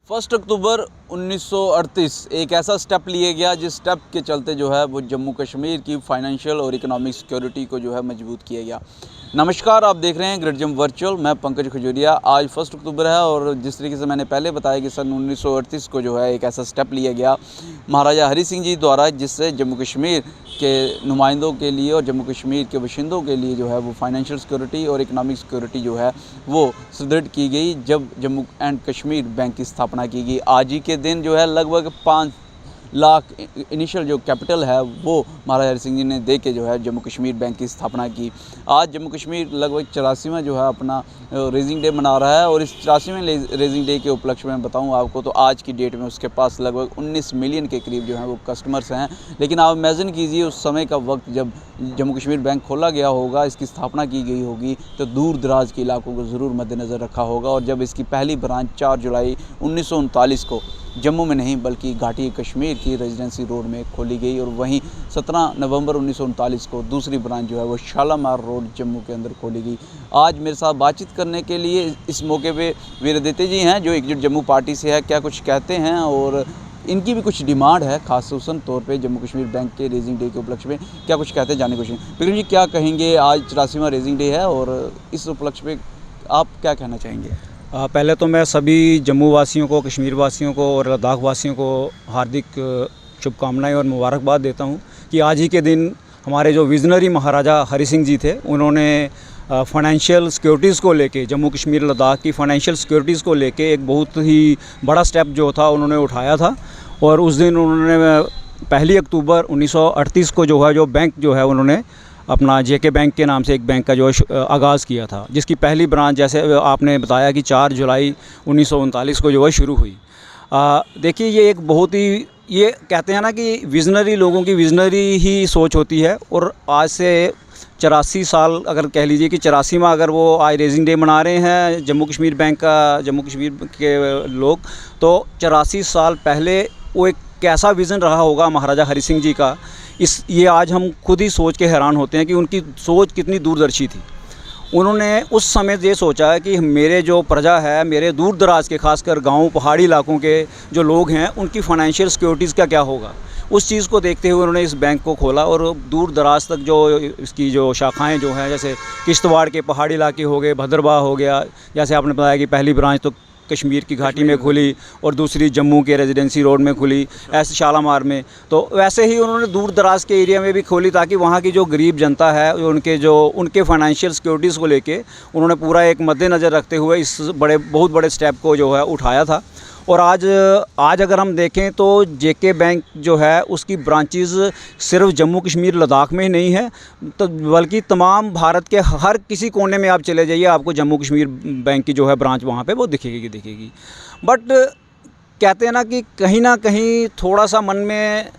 1 अक्टूबर 1938 एक ऐसा स्टेप लिया गया जिस स्टेप के चलते जो है वो जम्मू कश्मीर की फाइनेंशियल और इकोनॉमिक सिक्योरिटी को जो है मजबूत किया गया। नमस्कार, आप देख रहे हैं ग्रेट जम्मू वर्चुअल। मैं पंकज खजूरिया। आज 1 अक्टूबर है और जिस तरीके से मैंने पहले बताया कि सन 1938 को जो है एक ऐसा स्टेप लिया गया महाराजा हरि सिंह जी द्वारा, जिससे जम्मू कश्मीर के नुमाइंदों के लिए और जम्मू कश्मीर के बाशिंदों के लिए जो है वो फाइनेंशियल सिक्योरिटी और इकोनॉमिक सिक्योरिटी जो है वो सुदृढ़ की गई। जब जम्मू एंड कश्मीर बैंक की स्थापना की गई, आज ही के दिन जो है लगभग 5 लाख इनिशियल जो कैपिटल है वो महाराजा हरि सिंह जी ने दे के जो है जम्मू कश्मीर बैंक की स्थापना की। आज जम्मू कश्मीर लगभग 84वां जो है अपना रेजिंग डे मना रहा है और इस 84वें रेजिंग डे के उपलक्ष्य में बताऊं आपको तो आज की डेट में उसके पास लगभग 19 मिलियन के करीब जो है वो कस्टमर्स हैं। लेकिन आप इमेजिन कीजिए उस समय का वक्त जब जम्मू कश्मीर बैंक खोला गया होगा, इसकी स्थापना की गई होगी, तो दूर दराज के इलाकों को ज़रूर मद्देनज़र रखा होगा। और जब इसकी पहली ब्रांच 4 जुलाई 1939 को जम्मू में नहीं बल्कि घाटी कश्मीर की रेजिडेंसी रोड में खोली गई और वहीं 17 नवंबर 1939 को दूसरी ब्रांच जो है वो शालामार रोड जम्मू के अंदर खोली गई। आज मेरे साथ बातचीत करने के लिए इस मौके पे वीर आदित्य जी हैं जो एकजुट जम्मू पार्टी से है। क्या कुछ कहते हैं और इनकी भी कुछ डिमांड है खासूसन तौर पे जम्मू कश्मीर बैंक के रेजिंग डे के उपलक्ष्य में, क्या कुछ कहते हैं जानने की कोशिश। विक्रम जी, क्या कहेंगे? आज 84वां रेजिंग डे है और इस उपलक्ष्य में आप क्या कहना चाहेंगे? पहले तो मैं सभी जम्मू वासियों को, कश्मीर वासियों को और लद्दाख वासियों को हार्दिक शुभकामनाएं और मुबारकबाद देता हूं कि आज ही के दिन हमारे जो विजनरी महाराजा हरि सिंह जी थे, उन्होंने फाइनेंशियल सिक्योरिटीज़ को लेके, जम्मू कश्मीर लद्दाख की फाइनेंशियल सिक्योरिटीज़ को लेके एक बहुत ही बड़ा स्टेप जो था उन्होंने उठाया था। और उस दिन उन्होंने 1 अक्टूबर 1938 को जो है जो बैंक जो है उन्होंने अपना जेके बैंक के नाम से एक बैंक का जो आगाज़ किया था, जिसकी पहली ब्रांच जैसे आपने बताया कि 4 जुलाई 1939 को जो है शुरू हुई। देखिए, ये एक बहुत ही, ये कहते हैं ना कि विजनरी लोगों की विजनरी ही सोच होती है। और आज से 84 साल अगर कह लीजिए कि 84वां अगर वो आज रेजिंग डे मना रहे हैं जम्मू कश्मीर बैंक का, जम्मू कश्मीर के लोग, तो 84 साल पहले वो एक कैसा विज़न रहा होगा महाराजा हरि सिंह जी का, ये आज हम खुद ही सोच के हैरान होते हैं कि उनकी सोच कितनी दूरदर्शी थी। उन्होंने उस समय ये सोचा है कि मेरे जो प्रजा है, मेरे दूर दराज के खासकर गांव पहाड़ी इलाकों के जो लोग हैं, उनकी फाइनेंशियल सिक्योरिटीज़ का क्या होगा। उस चीज़ को देखते हुए उन्होंने इस बैंक को खोला और दूर दराज तक जो इसकी जो शाखाएं जो हैं, जैसे किश्तवाड़ के पहाड़ी इलाके हो गए, भद्रवाह हो गया, जैसे आपने बताया कि पहली ब्रांच तो कश्मीर की घाटी में खुली और दूसरी जम्मू के रेजिडेंसी रोड में खुली, ऐसे शालामार में। तो वैसे ही उन्होंने दूर दराज के एरिया में भी खोली ताकि वहाँ की जो गरीब जनता है, उनके फाइनेंशियल सिक्योरिटीज़ को लेके उन्होंने पूरा एक मद्देनज़र रखते हुए इस बहुत बड़े स्टेप को जो है उठाया था। और आज अगर हम देखें तो जेके बैंक जो है उसकी ब्रांचेस सिर्फ जम्मू कश्मीर लद्दाख में ही नहीं है, तो बल्कि तमाम भारत के हर किसी कोने में आप चले जाइए, आपको जम्मू कश्मीर बैंक की जो है ब्रांच वहाँ पे वो दिखेगी। बट कहते हैं ना कि कहीं ना कहीं थोड़ा सा मन में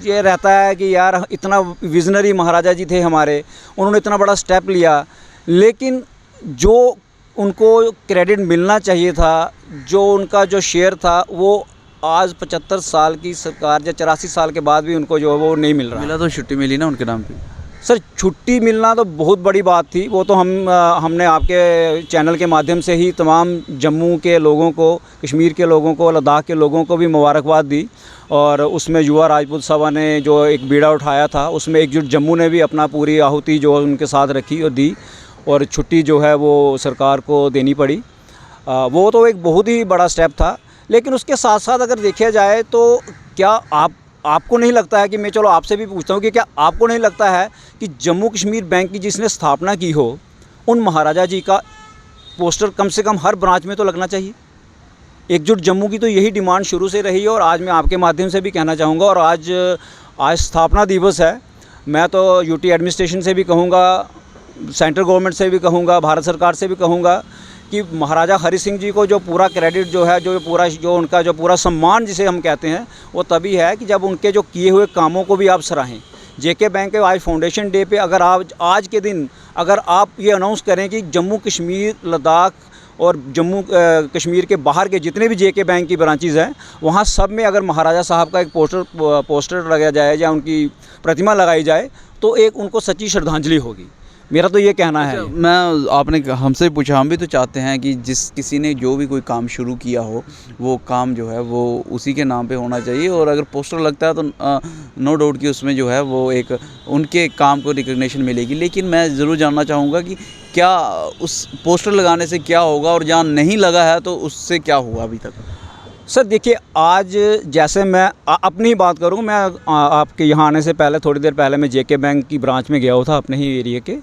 ये रहता है कि यार, इतना विजनरी महाराजा जी थे हमारे, उन्होंने इतना बड़ा स्टेप लिया, लेकिन जो उनको क्रेडिट मिलना चाहिए था, जो उनका जो शेयर था, वो आज 75 साल की सरकार या 84 साल के बाद भी उनको जो है वो नहीं मिल रहा। मिला तो छुट्टी मिली ना उनके नाम पे। सर, छुट्टी मिलना तो बहुत बड़ी बात थी। वो तो हमने आपके चैनल के माध्यम से ही तमाम जम्मू के लोगों को, कश्मीर के लोगों को, लद्दाख के लोगों को भी मुबारकबाद दी। और उसमें युवा राजपूत सभा ने जो एक बीड़ा उठाया था, उसमें एकजुट जम्मू ने भी अपना पूरी आहुति जो उनके साथ रखी और दी, और छुट्टी जो है वो सरकार को देनी पड़ी। वो तो एक बहुत ही बड़ा स्टेप था। लेकिन उसके साथ साथ अगर देखा जाए तो क्या आपको नहीं लगता है कि, मैं चलो आपसे भी पूछता हूँ कि क्या आपको नहीं लगता है कि जम्मू कश्मीर बैंक की जिसने स्थापना की हो, उन महाराजा जी का पोस्टर कम से कम हर ब्रांच में तो लगना चाहिए। एकजुट जम्मू की तो यही डिमांड शुरू से रही है और आज मैं आपके माध्यम से भी कहना चाहूँगा। और आज स्थापना दिवस है। मैं तो यूटी एडमिनिस्ट्रेशन से भी कहूँगा, सेंट्रल गवर्नमेंट से भी कहूँगा, भारत सरकार से भी कहूँगा कि महाराजा हरि सिंह जी को जो पूरा क्रेडिट जो है, जो उनका जो पूरा सम्मान जिसे हम कहते हैं, वो तभी है कि जब उनके जो किए हुए कामों को भी आप सराहें। जेके बैंक के आज फाउंडेशन डे पे अगर आज के दिन अगर आप ये अनाउंस करें कि जम्मू कश्मीर लद्दाख और जम्मू कश्मीर के बाहर के जितने भी जेके बैंक की ब्रांचेज़ हैं, वहाँ सब में अगर महाराजा साहब का एक पोस्टर लगाया जाए या उनकी प्रतिमा लगाई जाए, तो एक उनको सच्ची श्रद्धांजलि होगी। मेरा तो ये कहना है। मैं आपने हमसे पूछा, हम भी तो चाहते हैं कि जिस किसी ने जो भी कोई काम शुरू किया हो वो काम जो है वो उसी के नाम पे होना चाहिए, और अगर पोस्टर लगता है तो नो डाउट कि उसमें जो है वो एक उनके काम को रिकग्निशन मिलेगी। लेकिन मैं ज़रूर जानना चाहूँगा कि क्या उस पोस्टर लगाने से क्या होगा, और जहाँ नहीं लगा है तो उससे क्या हुआ अभी तक? सर देखिए, आज जैसे मैं अपनी ही बात करूँ, मैं आपके यहाँ आने से पहले थोड़ी देर पहले मैं जेके बैंक की ब्रांच में गया हुआ था अपने ही एरिया के।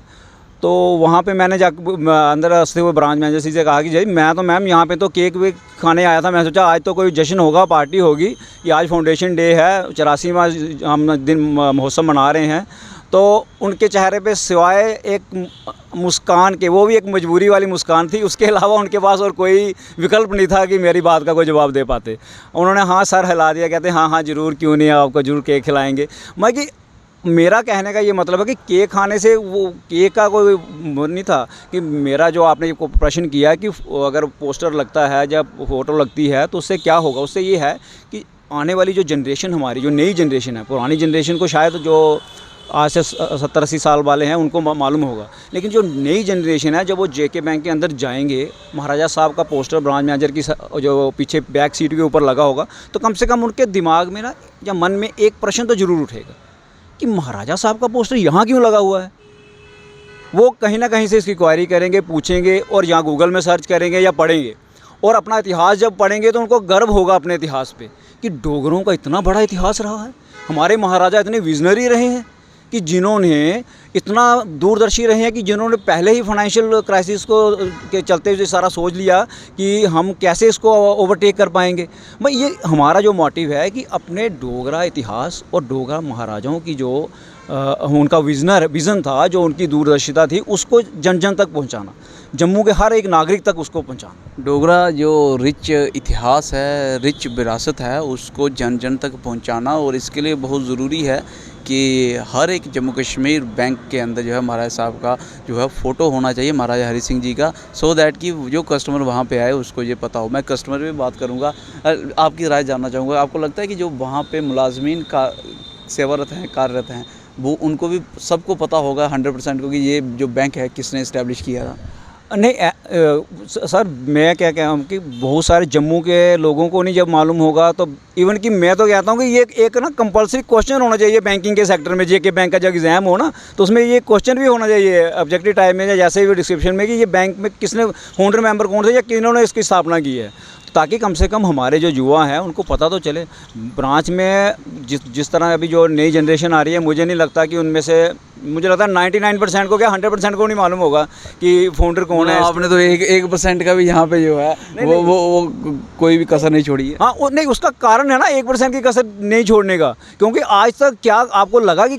तो वहाँ पे मैंने अंदर हंसते हुए ब्रांच मैनेजर से कहा कि जी मैं तो मैम यहाँ पे तो केक वेक खाने आया था, मैं सोचा आज तो कोई जश्न होगा, पार्टी होगी, ये आज फाउंडेशन डे है, 84वां हम दिन महोत्सव मना रहे हैं। तो उनके चेहरे पे सिवाय एक मुस्कान के, वो भी एक मजबूरी वाली मुस्कान थी, उसके अलावा उनके पास और कोई विकल्प नहीं था कि मेरी बात का कोई जवाब दे पाते। उन्होंने हाँ सर हिला दिया, कहते हाँ हाँ ज़रूर, क्यों नहीं, आपको ज़रूर केक खिलाएँगे। मैं कि मेरा कहने का ये मतलब है कि केक खाने से वो केक का कोई वो नहीं था। कि मेरा जो आपने प्रश्न किया कि अगर पोस्टर लगता है, जब फ़ोटो लगती है तो उससे क्या होगा, उससे ये है कि आने वाली जो जनरेशन हमारी, जो नई जनरेशन है, पुरानी जनरेशन को शायद जो आज से 70-80 साल वाले हैं उनको मालूम होगा, लेकिन जो नई जनरेशन है जब वो जेके बैंक के अंदर जाएंगे, महाराजा साहब का पोस्टर ब्रांच मैनेजर की जो पीछे बैक सीट के ऊपर लगा होगा, तो कम से कम उनके दिमाग में ना या मन में एक प्रश्न तो ज़रूर उठेगा कि महाराजा साहब का पोस्टर यहाँ क्यों लगा हुआ है। वो कहीं ना कहीं से इसकी क्वारी करेंगे, पूछेंगे, और यहाँ गूगल में सर्च करेंगे या पढ़ेंगे, और अपना इतिहास जब पढ़ेंगे तो उनको गर्व होगा अपने इतिहास पे कि डोगरों का इतना बड़ा इतिहास रहा है, हमारे महाराजा इतने विजनरी रहे हैं कि जिन्होंने इतना दूरदर्शी रहे हैं कि जिन्होंने पहले ही फाइनेंशियल क्राइसिस को के चलते हुए सारा सोच लिया कि हम कैसे इसको ओवरटेक कर पाएंगे। भाई ये हमारा जो मोटिव है कि अपने डोगरा इतिहास और डोगरा महाराजाओं की जो उनका विज़न था, जो उनकी दूरदर्शिता थी, उसको जन जन तक पहुंचाना, जम्मू के हर एक नागरिक तक उसको पहुंचाना। डोगरा जो रिच इतिहास है, रिच विरासत है, उसको जन जन तक पहुंचाना, और इसके लिए बहुत ज़रूरी है कि हर एक जम्मू कश्मीर बैंक के अंदर जो है महाराजा साहब का जो है फ़ोटो होना चाहिए, महाराजा हरि सिंह जी का, सो दैट कि जो कस्टमर वहाँ पे आए उसको ये पता हो। मैं कस्टमर भी बात करूँगा, आपकी राय जानना चाहूँगा। आपको लगता है कि जो वहाँ पे मुलाजमीन का सेवारत हैं, कार्यरत हैं, वो उनको भी सबको पता होगा 100% को कि ये जो बैंक है किसने इस्टेब्लिश किया था? नहीं सर, मैं क्या कह रहा हूँ कि बहुत सारे जम्मू के लोगों को नहीं जब मालूम होगा, तो इवन कि मैं तो कहता हूँ कि ये एक ना कंपलसरी क्वेश्चन होना चाहिए बैंकिंग के सेक्टर में। जेके बैंक का जब एग्ज़ाम हो ना, तो उसमें ये क्वेश्चन भी होना चाहिए ऑब्जेक्टिव टाइप में या जैसे भी डिस्क्रिप्शन में कि ये बैंक में किसने फाउंडर मेंबर कौन थे या किन्होंने इसकी स्थापना की है, ताकि कम से कम हमारे जो युवा हैं उनको पता तो चले। ब्रांच में जिस तरह अभी जो नई जनरेशन आ रही है, मुझे नहीं लगता कि उनमें से, मुझे लगता है 99% को क्या 100% को नहीं मालूम होगा कि फाउंडर कौन है। आपने तो 1% का भी यहाँ पे जो है वो कोई भी कसर नहीं छोड़ी है। हाँ, वो नहीं, उसका कारण है ना 1% की कसर नहीं छोड़ने का, क्योंकि आज तक क्या आपको लगा कि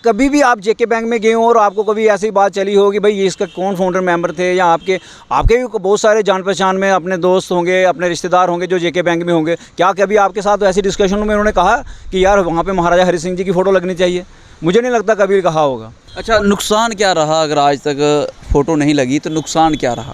कभी भी आप जेके बैंक में गए हो और आपको कभी ऐसी बात चली हो कि भाई ये इसका कौन फाउंडर मेंबर थे, या आपके भी बहुत सारे जान पहचान में अपने दोस्त होंगे, अपने रिश्तेदार होंगे जो जेके बैंक में होंगे, क्या कभी आपके साथ ऐसी डिस्कशन में उन्होंने कहा कि यार वहाँ पे महाराजा हरि सिंह जी की फ़ोटो लगनी चाहिए? मुझे नहीं लगता कभी कहा होगा। अच्छा, नुकसान क्या रहा अगर आज तक फ़ोटो नहीं लगी, तो नुकसान क्या रहा?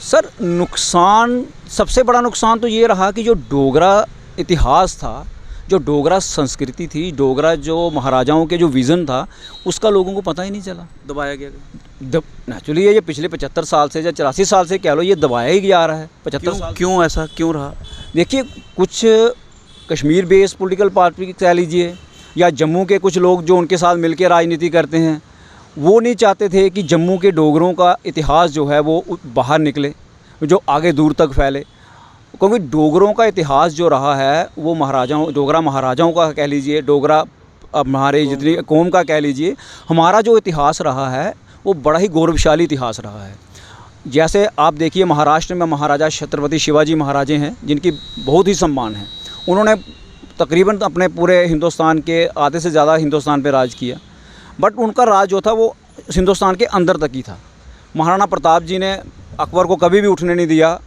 सर नुकसान, सबसे बड़ा नुकसान तो ये रहा कि जो डोगरा इतिहास था, जो डोगरा संस्कृति थी, डोगरा जो महाराजाओं के जो विज़न था, उसका लोगों को पता ही नहीं चला। दबाया गया। नेचुरली ये पिछले 75 साल से या 84 साल से कह लो, ये दबाया ही जा रहा है 75 साल। क्यों ऐसा क्यों रहा? देखिए, कुछ कश्मीर बेस्ड पॉलिटिकल पार्टी कह लीजिए, या जम्मू के कुछ लोग जो उनके साथ मिलकर राजनीति करते हैं, वो नहीं चाहते थे कि जम्मू के डोगरों का इतिहास जो है वो बाहर निकले, जो आगे दूर तक फैले। क्योंकि डोगरों का इतिहास जो रहा है वो डोगरा महाराजाओं का कह लीजिए, डोगरा हमारे जितनी कौम का कह लीजिए, हमारा जो इतिहास रहा है वो बड़ा ही गौरवशाली इतिहास रहा है। जैसे आप देखिए, महाराष्ट्र में महाराजा छत्रपति शिवाजी महाराजे हैं, जिनकी बहुत ही सम्मान है। उन्होंने तकरीबन अपने पूरे हिंदुस्तान के आधे से ज़्यादा हिंदुस्तान पे राज किया, बट उनका राज जो था वो हिंदुस्तान के अंदर तक ही था। महाराणा प्रताप जी ने अकबर को कभी भी उठने नहीं दिया,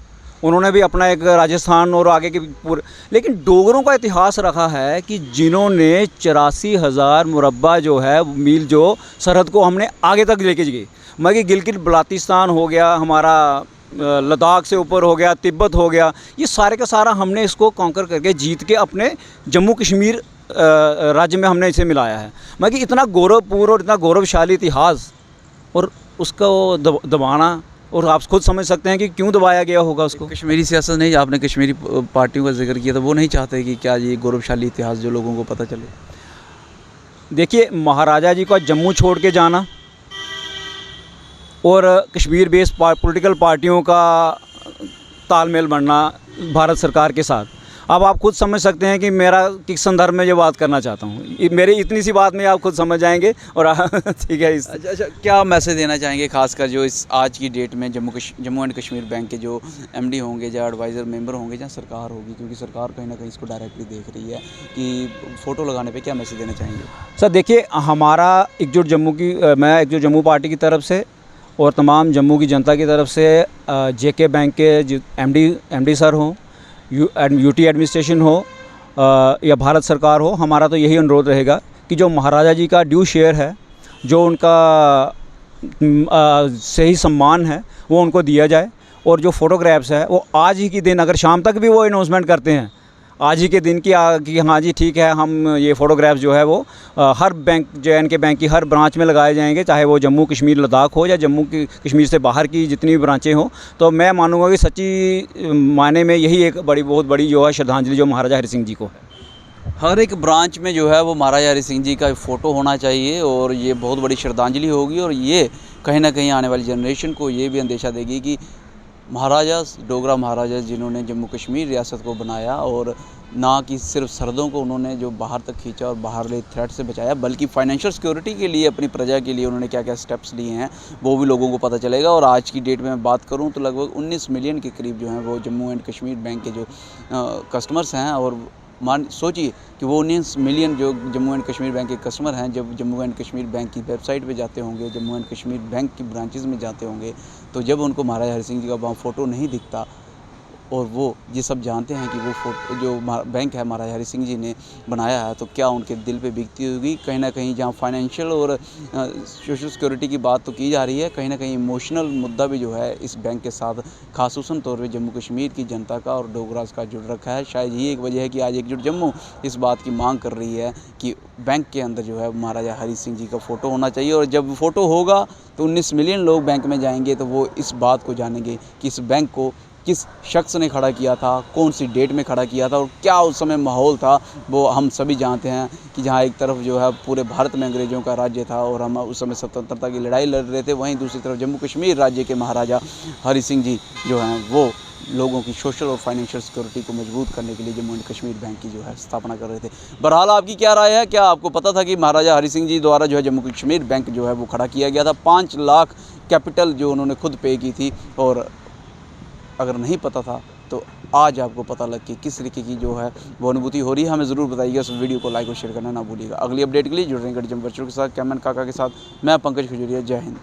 उन्होंने भी अपना एक राजस्थान और आगे के पूरे। लेकिन डोगरों का इतिहास रखा है कि जिन्होंने 84,000 मुरब्बा जो है मील जो सरहद को हमने आगे तक लेके गए। मगर गिलगित बल्तिस्तान हो गया, हमारा लद्दाख से ऊपर हो गया, तिब्बत हो गया, ये सारे का सारा हमने इसको कॉन्कर करके जीत के अपने जम्मू कश्मीर राज्य में हमने इसे मिलाया है। मगर इतना गौरवपूर्ण और इतना गौरवशाली इतिहास और उसको दबाना, और आप खुद समझ सकते हैं कि क्यों दबाया गया होगा उसको। कश्मीरी सियासत नहीं, आपने कश्मीरी पार्टियों का जिक्र किया, तो वो नहीं चाहते कि क्या ये गौरवशाली इतिहास जो लोगों को पता चले। देखिए, महाराजा जी का जम्मू छोड़ के जाना और कश्मीर बेस्ड पॉलिटिकल पार्टियों का तालमेल बनना भारत सरकार के साथ, अब आप खुद समझ सकते हैं कि मेरा किस संदर्भ में ये बात करना चाहता हूँ। मेरी इतनी सी बात में आप खुद समझ जाएंगे। और ठीक है, अच्छा, क्या मैसेज देना चाहेंगे खासकर जो इस आज की डेट में जम्मू एंड कश्मीर बैंक के जो एमडी होंगे या एडवाइज़र मेंबर होंगे या सरकार होगी, क्योंकि सरकार कहीं ना कहीं इसको डायरेक्टली देख रही है, कि फ़ोटो लगाने पे क्या मैसेज देना चाहेंगे? सर देखिए, हमारा एकजुट जम्मू की मैं एकजुट जम्मू पार्टी की तरफ से और तमाम जम्मू की जनता की तरफ से जेके बैंक के एमडी सर हों, यूटी एडमिनिस्ट्रेशन हो या भारत सरकार हो, हमारा तो यही अनुरोध रहेगा कि जो महाराजा जी का ड्यू शेयर है, जो उनका सही सम्मान है, वो उनको दिया जाए। और जो फ़ोटोग्राफ्स है वो आज ही के दिन, अगर शाम तक भी वो अनाउंसमेंट करते हैं आज ही के दिन कि हाँ जी ठीक है, हम ये फ़ोटोग्राफ्स जो है वो हर बैंक, JNK बैंक की हर ब्रांच में लगाए जाएंगे, चाहे वो जम्मू कश्मीर लद्दाख हो या जम्मू की कश्मीर से बाहर की जितनी भी ब्रांचें हो। तो मैं मानूंगा कि सच्ची मायने में यही एक बहुत बड़ी जो है श्रद्धांजलि जो महाराजा हरि सिंह जी को है। हर एक ब्रांच में जो है वो महाराजा हरि सिंह जी का फ़ोटो होना चाहिए, और ये बहुत बड़ी श्रद्धांजलि होगी, और ये कहीं ना कहीं आने वाली जनरेशन को ये भी अंदेशा देगी कि महाराजा, डोगरा महाराजा जिन्होंने जम्मू कश्मीर रियासत को बनाया, और ना कि सिर्फ सरहदों को उन्होंने जो बाहर तक खींचा और बाहरले थ्रेट से बचाया, बल्कि फाइनेंशियल सिक्योरिटी के लिए, अपनी प्रजा के लिए उन्होंने क्या क्या स्टेप्स लिए हैं वो भी लोगों को पता चलेगा। और आज की डेट में मैं बात करूं तो लगभग 19 मिलियन के करीब जो हैं वो जम्मू एंड कश्मीर बैंक के जो कस्टमर्स हैं, और सोचिए कि वो 19 मिलियन जो जम्मू एंड कश्मीर बैंक के कस्टमर हैं, जब जम्मू एंड कश्मीर बैंक की वेबसाइट पे जाते होंगे, जम्मू एंड कश्मीर बैंक की ब्रांचेस में जाते होंगे, तो जब उनको महाराजा हरि सिंह जी का वहाँ फ़ोटो नहीं दिखता, और वो ये सब जानते हैं कि वो फ़ोटो जो बैंक है महाराजा हरि सिंह जी ने बनाया है, तो क्या उनके दिल पे बीतती होगी। कहीं ना कहीं जहाँ फाइनेंशियल और सोशल सिक्योरिटी की बात तो की जा रही है, कहीं ना कहीं इमोशनल मुद्दा भी जो है इस बैंक के साथ खासूसन तौर पे जम्मू कश्मीर की जनता का और डोगरास का जुड़ रखा है। शायद यही एक वजह है कि आज एकजुट जम्मू इस बात की मांग कर रही है कि बैंक के अंदर जो है महाराजा हरि सिंह जी का फ़ोटो होना चाहिए, और जब फ़ोटो होगा तो 19 मिलियन लोग बैंक में जाएंगे, तो वो इस बात को जानेंगे कि इस बैंक को किस शख्स ने खड़ा किया था, कौन सी डेट में खड़ा किया था, और क्या उस समय माहौल था। वो हम सभी जानते हैं कि जहाँ एक तरफ जो है पूरे भारत में अंग्रेज़ों का राज्य था और हम उस समय स्वतंत्रता की लड़ाई लड़ रहे थे, वहीं दूसरी तरफ जम्मू कश्मीर राज्य के महाराजा हरि सिंह जी जो हैं वो लोगों की सोशल और फाइनेंशियल सिक्योरिटी को मजबूत करने के लिए जम्मू एंड कश्मीर बैंक की जो है स्थापना कर रहे थे। बहरहाल आपकी क्या राय है? क्या आपको पता था कि महाराजा हरि सिंह जी द्वारा जो है जम्मू कश्मीर बैंक जो है वो खड़ा किया गया था? 5 लाख कैपिटल जो उन्होंने खुद पे की थी, और अगर नहीं पता था तो आज आपको पता लग कि किस तरीके की जो है वो अनुभूति हो रही है। हमें ज़रूर बताइएगा। इस वीडियो को लाइक और शेयर करना ना भूलिएगा। अगली अपडेट के लिए जुड़ रहे हैं गढ़ जम वर्चुअल के साथ, कैमन काका के साथ। मैं पंकज खजूरिया। जय हिंद।